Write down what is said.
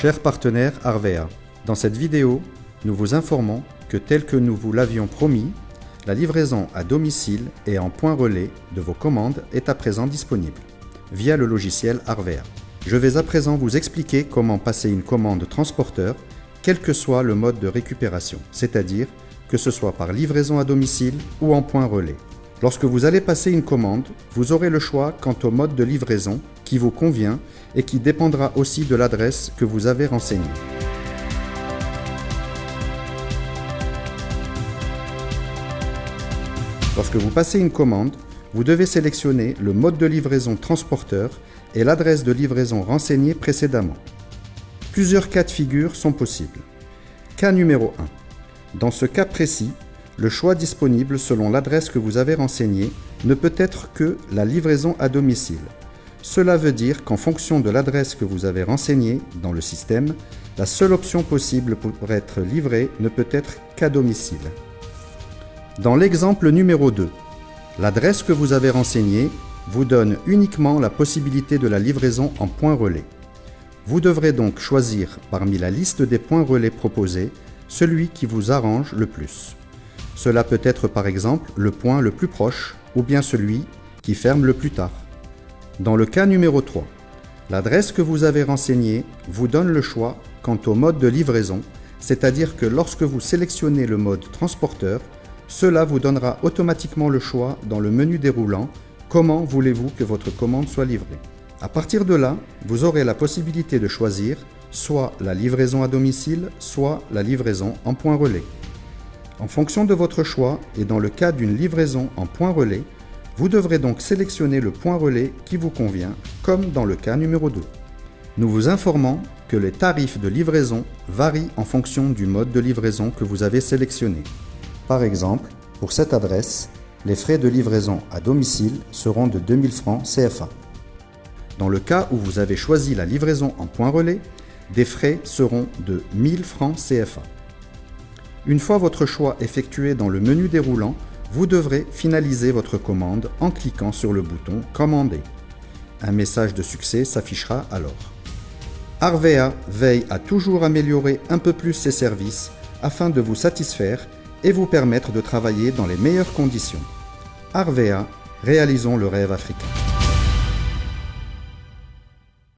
Chers partenaires Arvea, dans cette vidéo, nous vous informons que tel que nous vous l'avions promis, la livraison à domicile et en point relais de vos commandes est à présent disponible via le logiciel Arvea. Je vais à présent vous expliquer comment passer une commande transporteur, quel que soit le mode de récupération, c'est-à-dire que ce soit par livraison à domicile ou en point relais. Lorsque vous allez passer une commande, vous aurez le choix quant au mode de livraison qui vous convient et qui dépendra aussi de l'adresse que vous avez renseignée. Lorsque vous passez une commande, vous devez sélectionner le mode de livraison transporteur et l'adresse de livraison renseignée précédemment. Plusieurs cas de figure sont possibles. Cas numéro 1. Dans ce cas précis, le choix disponible selon l'adresse que vous avez renseignée ne peut être que la livraison à domicile. Cela veut dire qu'en fonction de l'adresse que vous avez renseignée dans le système, la seule option possible pour être livré ne peut être qu'à domicile. Dans l'exemple numéro 2, l'adresse que vous avez renseignée vous donne uniquement la possibilité de la livraison en point relais. Vous devrez donc choisir parmi la liste des points relais proposés celui qui vous arrange le plus. Cela peut être par exemple le point le plus proche ou bien celui qui ferme le plus tard. Dans le cas numéro 3, l'adresse que vous avez renseignée vous donne le choix quant au mode de livraison, c'est-à-dire que lorsque vous sélectionnez le mode transporteur, cela vous donnera automatiquement le choix dans le menu déroulant comment voulez-vous que votre commande soit livrée. À partir de là, vous aurez la possibilité de choisir soit la livraison à domicile, soit la livraison en point relais. En fonction de votre choix et dans le cas d'une livraison en point relais, vous devrez donc sélectionner le point relais qui vous convient, comme dans le cas numéro 2. Nous vous informons que les tarifs de livraison varient en fonction du mode de livraison que vous avez sélectionné. Par exemple, pour cette adresse, les frais de livraison à domicile seront de 2000 francs CFA. Dans le cas où vous avez choisi la livraison en point relais, des frais seront de 1000 francs CFA. Une fois votre choix effectué dans le menu déroulant, vous devrez finaliser votre commande en cliquant sur le bouton « Commander ». Un message de succès s'affichera alors. Arvea veille à toujours améliorer un peu plus ses services afin de vous satisfaire et vous permettre de travailler dans les meilleures conditions. Arvea, réalisons le rêve africain.